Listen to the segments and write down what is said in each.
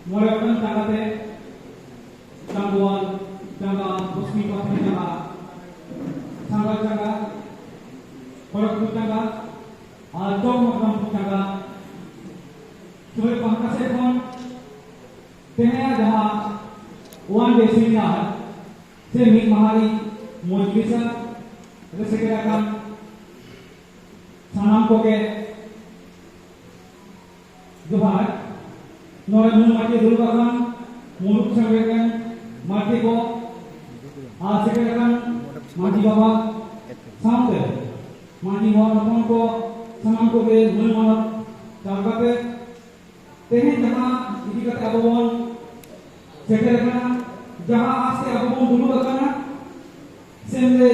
mulai orang cakate tangguan jaga bosmi patni jaga sangal jaga korak jaga altom makam jaga sebagai pangkase kon tehnya jaha wan desinya se mid mahari mojlisa resekerakan sanam ko ke जोहार नोरे मुन माटी दुलबाखान मुलुक संगेkan माटी को आसेकेराkan माटी बाबा सामते माटी बाबा नपन को समान को के मुन मानत तालकाते तेहे जहां इदी कते अबोन सेकेराkan जहां आसे अबोन दुलबाखान सेमले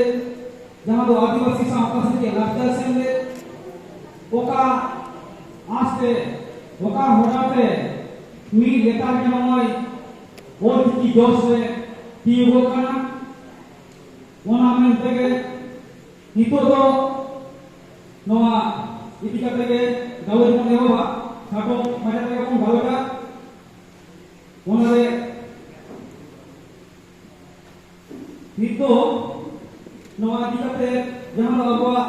जहां दो आदिवासी सावकाश के राजा सेमले ओका आस्ते ओका होराते मी लेता के नमय और की जोश से की वो करना वना में तेगे नितो तो नवा इति करते के गावे में देवा खाटो मजा तेगे कौन गावेगा वना रे नितो नवा इति करते जहां बाबा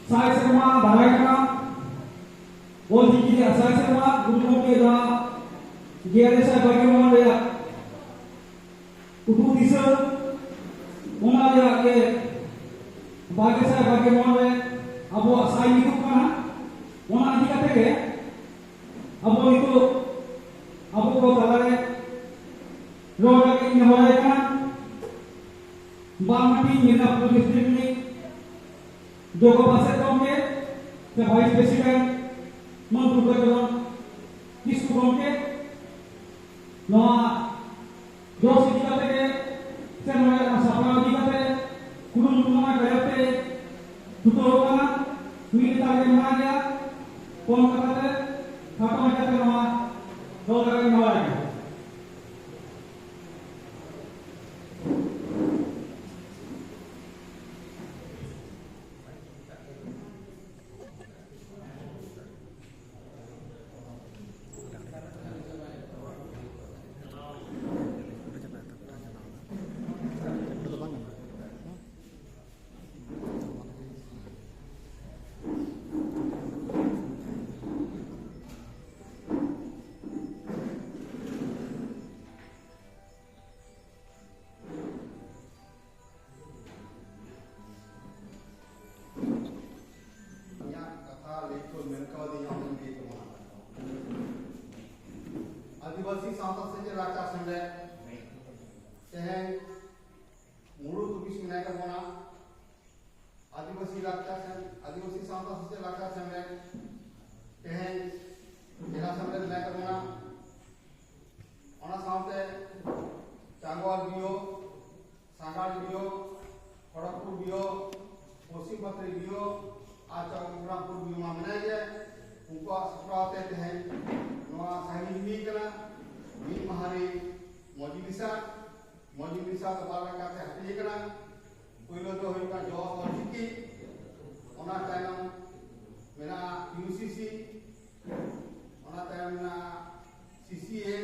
साय से वहां धाराएगा और जी असाय से वहां गुरु के दा गेरे से बगे रे उठू दिस ओना या के बागे से बगे रे अब असाय निकु का ओना इदी कते के अब निकु अब को तलारे रोड के नहोय का बामटी मिदनापुर डिस्ट्रिक्ट में जोगो पासे कोंगे से वाइस प्रेसिडेंट मंत्री बगवन किसको कोंगे नोआ दो सिटी के से नोया सपना दिखाते कुरुम कुमा करते तुतो होगा मिलता के मार गया कौन करते खाटो में जाते नोआ दो लगा नोआ गया आदिवासी सावता से लाचा संगे तेहे मुळु तुबिस मिनाय करबोना आदिवासी लाचा से आदिवासी सावता से लाचा संगे तेहे जेला संगे मिनाय करबोना ओना सावते चांगवाल बियो सांगाल बियो खड़गपुर बियो पश्चिम पत्री बियो आचा उमरापुर बियो मा मिनाय जे उनको सप्राते तेहे नोआ साइनिंग भी कना मी महारी मौजूदिसा तो बाला काते हटिए कना पहिलो तो होइका जो और सिकी ओना तायनम मेना यूसीसी ओना तायनम ना सीसीए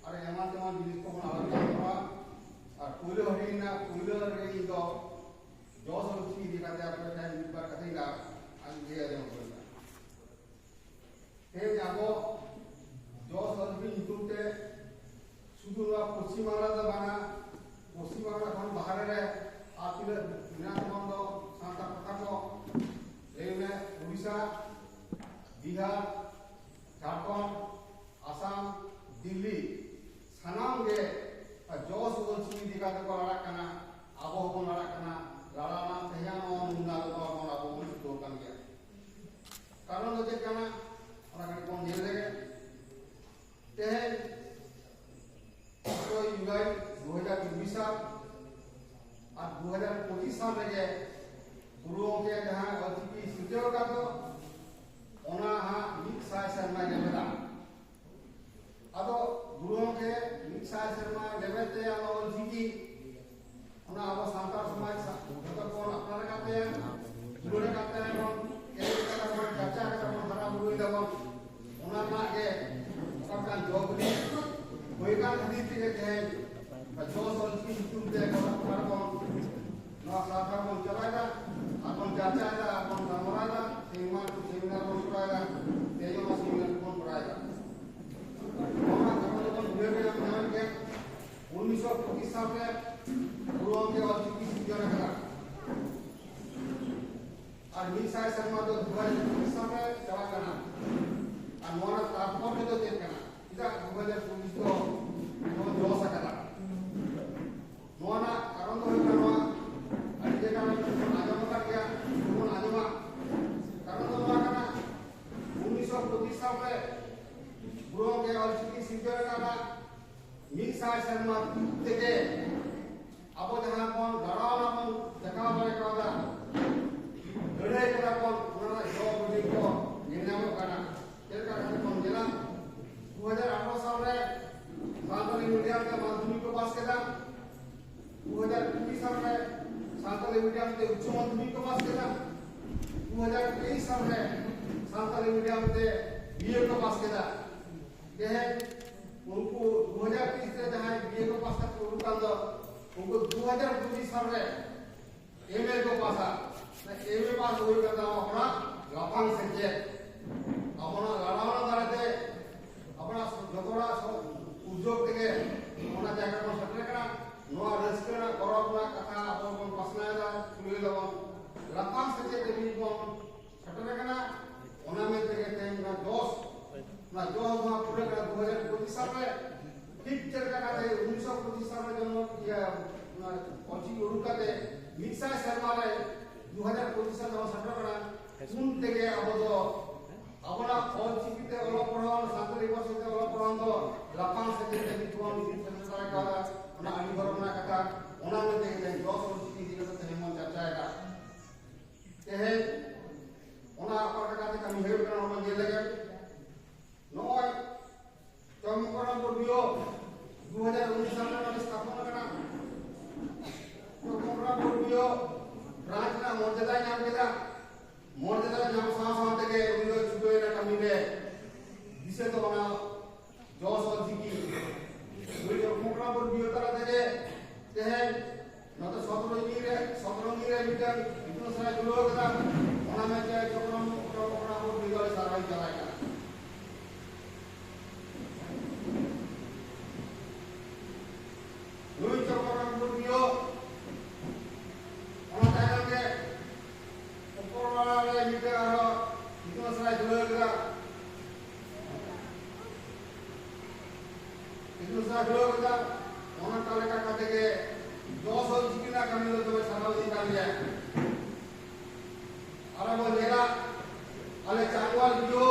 अरे एमा तेमा जिनिस को बना अलग करवा और पहिलो हटिना पहिलो रे इदो जो और सिकी दिखाते आपने टाइम बार कथेगा आज ये आदम बोलता हे जागो जो सल्फी इतुते सुदूरा पश्चिम बांग्ला बाना पश्चिम बांग्ला खन बाहर रे आतिले विनाशबंद सांता कथा को एने ओडिशा बिहार झारखंड आसाम दिल्ली सानाम गे जो सुदल सुनी दिखाते को लड़ा कना आबो को लड़ा कना लड़ाना तहिया नो मुंडा को आबो को तो kan गया कारण तो जे कना ओना कने कोन नेल लेगे तेहे तो जुलाई 2024 और 2025 साल में गुरुओं के जहां अतिथि सुतेव का तो ओना हा मिक साय शर्मा लेबेदा अदो गुरुओं के मिक साय शर्मा लेबेते आलो अतिथि ओना अब सांतार समाज तो कोन अपना काते हैं गुरुने काते हैं कोन के का चर्चा का कोन हरा गुरु दबो तो चेक करना इधर 2019 तो जोश करना नोना कारण तो होगा नोआ अरे जे कारण आजम का क्या तुम आजमा कारण तो नोआ करना 1925 साल में बुरो के और सिटी सिंगर का मिसा शर्मा থেকে अब जहां कोन गड़ाव ना कोन देखा बारे का गड़े करा कोन उना जो बडी को निर्णय करना तेरा का कोन देना 2018 साल रे सान्तली मीडियम के माध्यमिक को पास किया 2019 साल में सान्तली मीडियम के उच्च माध्यमिक को पास किया 2023 साल में सान्तली मीडियम के बीए को पास किया यह उनको 2030 से जहां बीए को पास करके उनको 2022 साल में एमए को पासा एमए पास हो गया था अपना लाफांग संजय अपना लड़ावना दारते अपना जतोड़ा उद्योग থেকে ওনা জায়গা কোন সটরে করা নোয়া রেস্টুরেন্ট করবনা কথা আপন পাসনা দা তুলে দাও লাফাং संजय দেবী কোন সটরে করা ওনা মে থেকে টাইম না 10 ना जो हम पूरे 2025 साल में ठीक चलता का 1925 साल में जन्म किया पची उड़का के मिक्सा शर्मा रे 2025 साल में सटर करा सुन देगे अब तो अपना और चिकिते वाला पढ़ावन सातरी वर्ष से वाला पढ़ावन तो लापांग से के विद्वान संस्था का ना अनिवार्य कथा ओना में देखे 10 वर्ष की दिगत से हम चर्चा का ये ओना पर का कमी है करना हम ये लगे नॉय चमकरामपुर बीओ 2019 साल में स्थापना करना चमकरामपुर बीओ ब्रांच ना मर्यादा नाम केदा मर्यादा नाम साथ के उनको छुपे ना कमी में जिसे तो बना जोश और जिकी वीडियो चमकरामपुर बीओ तरह देके कहे न तो 17 मीरे मीटर इतना सारा लोग था ओना में के चमकरामपुर बीओ सारा ही चलाएगा Lui Chokranpur Bio ona tayo ke upor wala le mite aro itno sara jule kara ona kale ka kate ke 200 jikina kamilo to sarali ka liya ara bo lera ale changwal bio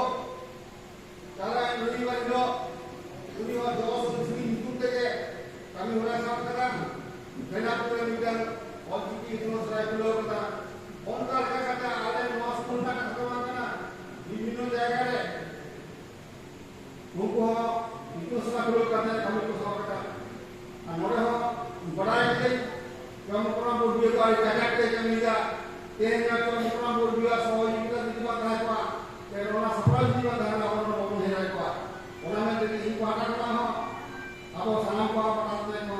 kala lui walo lui wa 200 jikin itu ke kami mulai saat sekarang benar kilometer objek itu saya kilometer ontal kata ada mas punta kata mana di minum jaga le मुझको itu sudah dulu karena kami itu sama kata anore ho बड़ा है कम करम बुढ़िया को आई जागा के जमीदा तेन का कम करम बुढ़िया सोई का दिवा था को तेरोना सफल दिवा था ना और वो नहीं रहा को ओना में देखि इन को आटा का हो अब सलाम को पटाते को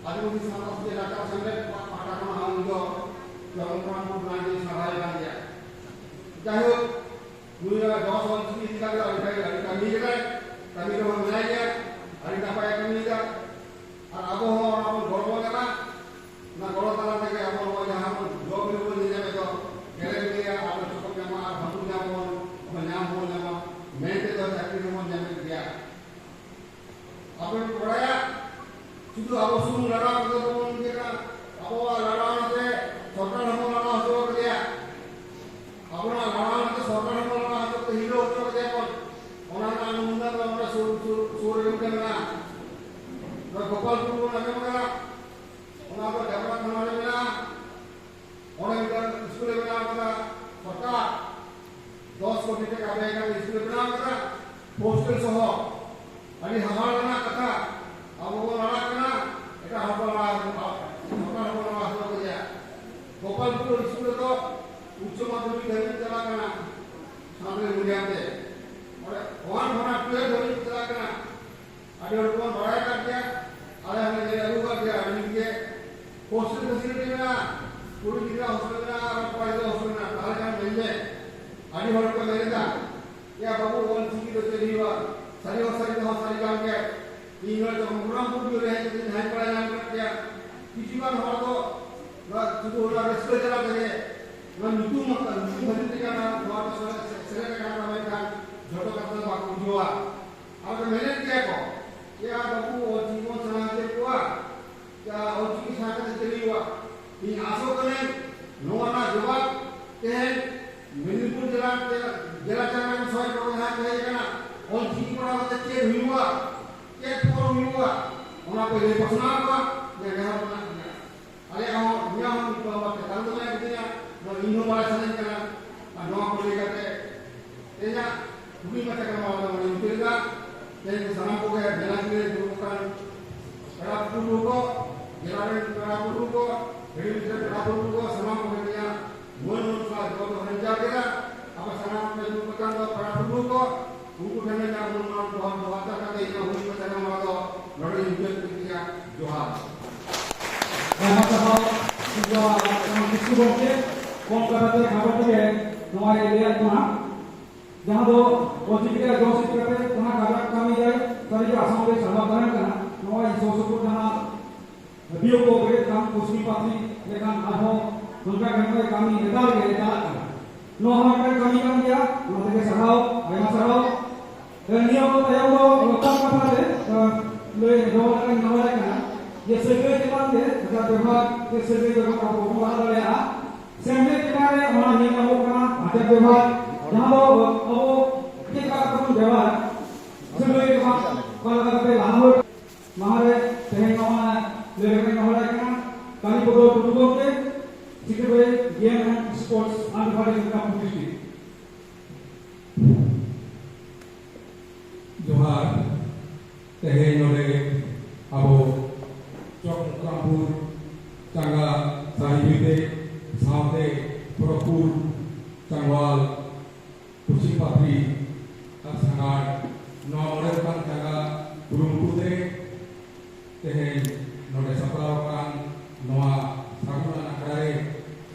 आदिवासी समाज के इलाका संगे आटा का हम जो कम करम बुढ़िया के सहाय बन गया चाहे दुनिया 10 वर्ष की दिखा के आई कमी के kami ko manaya ari kapaya kami ka ar abo ho abo gorbo kana na goro tala থেকে abo ho jaha mo job le bo ni jabe to gele ke abo chokok jama ar bhandu jama mo nyam ho jama mente to chakri mo jame dia abo poraya শুধু abo sunu lada ko mo ni ka abo lada te sorkar mo lada ho dia abo na lada te sorkar mo lada ho to hero ho dia ko ona na munda na सूर्य करना और गोपालपुर को नगर में ona को develop बनाने में ना और इधर स्कूल में ना का सरकार 10 कोटी का आएगा स्कूल में ना पोस्टल सह अनि हमारा ना कथा अब वो लड़ा करना এটা হবলা সরকার হবলা হলো দিয়া গোপালপুর স্কুলে তো উচ্চ মাধ্যমিক ধরে চলা কেনা সামনে মিডিয়াতে और वन होना ट्वेल धोनी चला करना अभी और कौन बढ़ाया कर दिया अरे हमने ये लागू कर दिया इनके हॉस्टल फैसिलिटी में ना पूरी जिला हॉस्टल में और प्राइवेट हॉस्टल में ताले का मिल जाए अभी और को मेरे था या बाबू वन सिटी तो चली हुआ सारी हॉस्टल काम के इन लोग जो मुरामपुर भी रहे थे ध्यान पड़ा जान कर दिया किसी बार हमारा तो ना सुबह उठा रेस्टोरेंट चला गए ना नीतू फैसिलिटी का ना वहाँ तो सेलेक्ट करना हमें का जोड़ो करता है बाकी हुआ अब मैंने क्या को क्या बाबू और जीवन समाज हुआ क्या और की साथ चली हुआ इन आसो कने नोना जवाब के मणिपुर जिला चाना में सोई को यहाँ कहे कना और जी पड़ा होते के हुआ के पर हुआ ओना को ले पसना हुआ ये यहाँ बना अरे हम यहाँ हम तो बात कर दो मैं कितने नो इन्हों वाला चलन कना नो को लेकर के ये पूरी बात करना वाला मैंने उनका ये सलाम को गया जिला के जो का बड़ा पुरु को जिला में बड़ा पुरु को बड़ा पुरु को सलाम को गया मन का जो हंजा गया अब सलाम में जो का बड़ा पुरु को उनको करने का मन बहुत बहुत करते हैं उनको करने वाला लड़ाई युद्ध किया जोहार Sama-sama juga yang disebutnya Kolkata kabar tu है हमारे लिए अपना जहाँ तो वजीर जो से करते वहाँ कागज कमी जाए सारी जो आसाम में सर्वाधारण करना हमारे सोचो जहाँ बियो को बड़े काम कुछ पाती लेकिन अब उनका करने का कमी निकाल के निकाल करना नो हमारे कमी कम किया हमारे के सराव आयमा सराव नियम को तय हो कम करना है ले रोल का नवाला करना ये सर्वे के बाद अगर विभाग के सर्वे जो का फोटो आ रहा है सर्वे के बारे में हमारा नियम होगा आचार विभाग जहाँ वो के का कौन व्यवहार सर्वे के बाद कल पे लाहौर हमारे तेलंगाना लेवल में हो रहा है काली पदों टुटुकों के security game and sports Andhra community जोहार तेहेनोरे अबो चौकरापुर चंगा साहिबे सावते पुरपुर चंगवाल कुचिपात्री असंगाट नौरे kan चंगा बुरुमपुते तेहेन नोडे सप्राव kan noa saguna nakare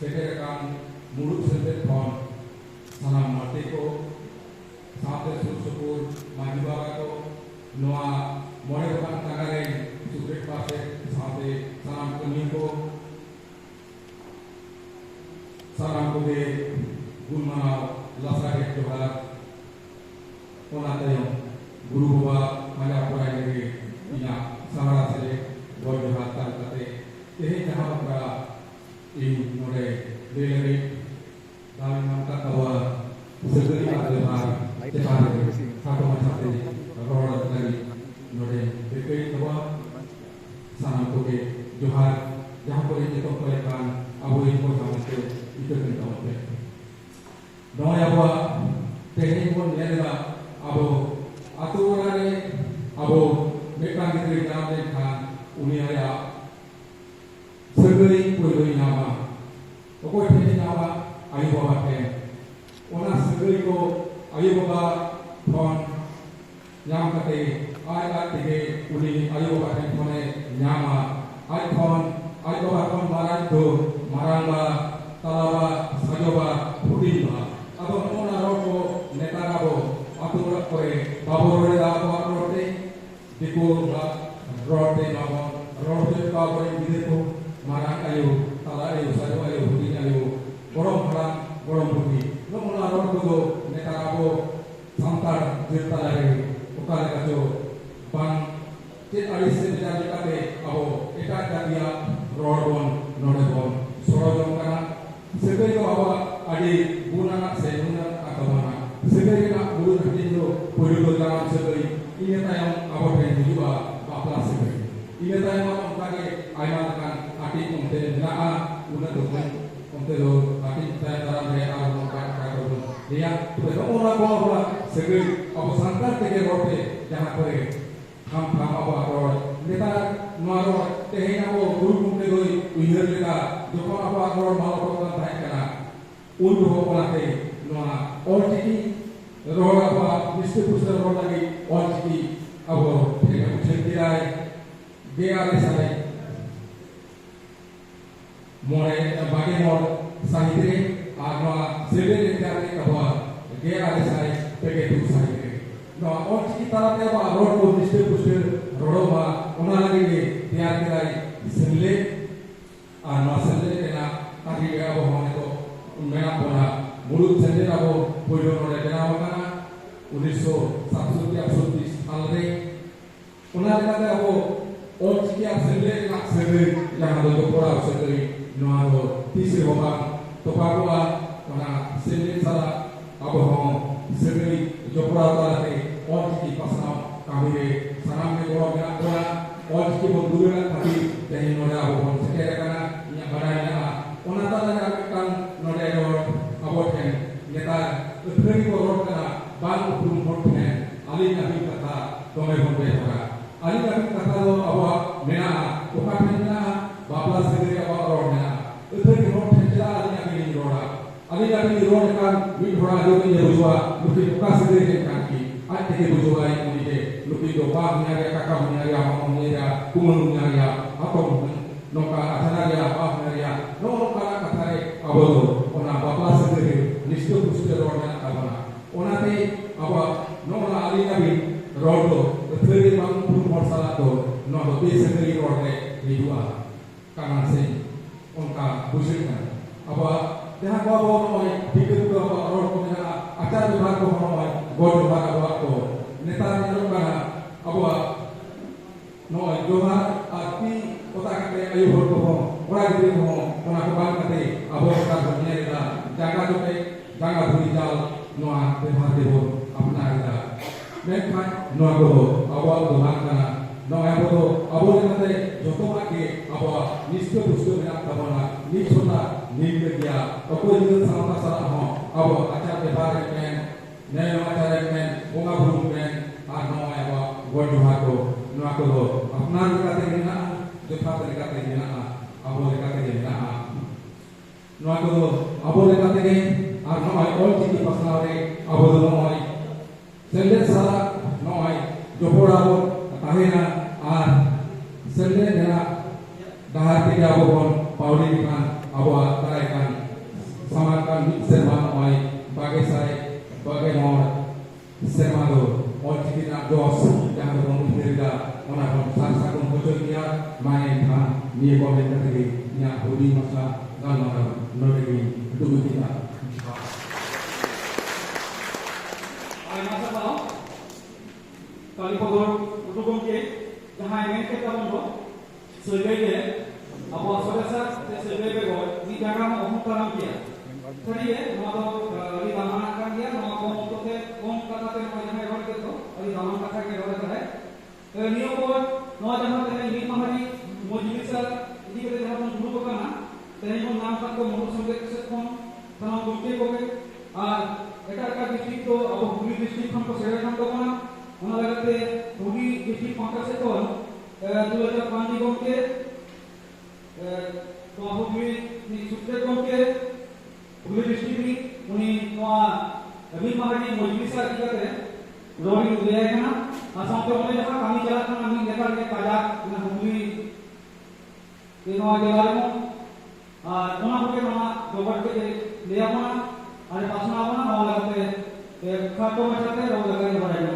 सेटेर kan मुलुक सेटे फोन sanam mati ko सावते सुरसुपुर माजिबागा को noa मोरे kan tagare सुप्रीम पासे साथे सलाम करने को सलाम को दे गुण मनाओ लासा के त्योहार ओनाते गुरु बाबा माया पढ़ाई लगे इना सहारा से बहुत जोहार ताल करते यही जहाँ पर इन मोरे ले लगे दाल नामका तवा सगरी का त्योहार त्योहार सातो मचाते रोड लगी मोरे बेकरी तवा साना को के जोहार जहाँ पर ये तो कोई कान अब ये को समझते इधर नहीं होते नौया हुआ तेरे को नेलेगा अब अतुरारे अब मेकान के नाम ले खान उन्हें आया सगरी कोई नामा कोई ठेके नामा आयु बाबा थे उन्हें सगरी को आयु बाबा फोन नाम करते आय आते उन्हें आयु बाबा थे phone nyama iPhone iPhone marang do marangba talaba sajoba pudinba abo mona roko netarabo atura kore babore da rote diku rote babo rote babore bideku marang ayu tala ayu sajo ayu pudin ayu borom marang borom pudi no mona roko do netarabo santar dirtalare ukale kajo bang Tit alis sebenarnya kate abo eka kadia rodon nodebon sorojong kana sebagai abo adi guna nak seguna atau mana sebagai nak guru tertinggi puluh dalam sebagai ini tayang abo tertinggi juga bapla sebagai ini tayang abo kage ayam kan ati umte naa una domen umte do ati tayang dalam dia abo kage dia tu orang bawa sebagai abo santar tege rote jangan kore हम apa और नेता मारो तेहेना वो गुरु मुक्ति दोई उन्हें लेगा जो कौन apa और मालो को ताई करना उन लोगों को लाते नोआ और चिकी रोग apa निश्चित पुष्ट रोग लगी और चिकी अब तेरे कुछ दिराय गया ले साले मोरे बाकी मोर साहित्य आगवा सेवे लेते आते कबा गया ले साले तेरे तू साहित्य no और चिकी तरह ते बा रोड को निश्चित पुष्ट रोडो बा उना लगे तैयार कराई सेले आ नो सेले केना ताकि अब हमने तो मेरा बोला मुलुक सेले अब पोइलो रोड केना होगा 1967 साल रे उना लेकाते अबो ऑलचिकी सेले ना सेले जहां दो पोरा सेले नोआ दो तीसरे होगा तो पाबुआ उना सेले सारा अबो हम सेले जो पोरा ताले ऑलचिकी पासना काबिले सनाम में गोरा बिना गोरा ऑलचिकी बो दुरेला थाकी तेहि नोडा अबो हम सेले kana nya badaya उना ताला का नोडे रोड अबो ठेन नेता उथरी को रोड kana बाल उपरुम होट है अली नबी कथा तोमे होते होगा अली नबी कथा दो अब मेना ओका ठेना बाबला सेरे अब रोड मेना उथरी रोड ठेला अली नबी रोड का मी थोड़ा जो के बुझवा लुकी ओका सेरे kan की आज के बुझवा है मुझे लुकी दो बाप न्यारे काका न्यारे हम न्यारे कुमन न्यारे अतो नोका अथना या बाप न्यारे नो का कथा रे अब ओना बाबला सेरे निष्ठो पुष्ट रोड में आबना ओनाते अब नोला अली नबी रोड दो थेरी बांग पुर मरसाला दो नो दो बेसरी रोड रे हिजुआ काना से उनका बुझिना अब जहां को नोय टिकट को रोड को जहां आचार विभाग को नोय गोड विभाग अब को नेता निरंबा अब नोय जोहा आती ओता के आयु होर को ओरा गिरी को ओना को बाल कते अब का दुनिया दा जागा जो के जागा धुरी जाल नोआ बेभार देबो अपना इदा मेखान नोआ को अबो दोहान kana नोआ को अबो लेते जतो आके अब निष्ठ पुष्ट बिना तबना निछोना नील गया तो कोई दिन सामना सारा हो अब आचार व्यवहार में नए आचार में बोंगा बुरुम में आ नोआ अब गोड को नोआ को अपना लेते बिना जथा लेते बिना अबो लेते बिना नोआ को अबो लेते আর নয় অলচিকি পাসনারে আবদল নয় সেলে সারা নয় জোপড়াব তাহেনা আর সেলে জেনা ডাহার থেকে আববন পাউলি খান আবওয়া তারাই খান সামাকান মিক্সেরমা নয় বাগে সাই বাগে নয় সেমাদো অলচিকি না দশ যাহার বন্ধুদেরগা ওনা কোন সারসাগুন হজল দিয়া মানে খান নিয়ে বলে থেকে নিয়া হুদি মশলা গালমারা নবেগি দুগুদিনা kali pagor utugong ke jahan men ke tamon do segai ke abo sodasa te segai be go ni jaga ma hum taram kiya thari ye no do ali damana kan dia no ko to te kom kata te no jahan rod ke to ali damana kata ke rod hai niyo ko no jahan te ni mahari mojlisa ini ke jahan dulu ko kana te ni naam ka ko mo sange ke kon tanam gomte ko ke আর এটা একটা district তো আবো Hooghly district খান তো সেরা খান তো না ওনা লাগাতে হুগলি ডিস্ট্রিক্ট পাঁচটা সে তো 2005 গমকে তো হুগলি নি সুত্রে গমকে হুগলি ডিস্ট্রিক্ট উনি নোয়া রবি মাহারি মজলিসা দিকাতে রবি উদয় খানা আর সাথে ওনে যখন কামি চালা খানা আমি নেতার কে কাজা না হুগলি কে নোয়া জেলার আর ওনা হকে নোয়া গোবর কে লিয়া আর পাসনা বনা নোয়া লাগাতে খাটো মাছাতে রো লাগাই বড়াই না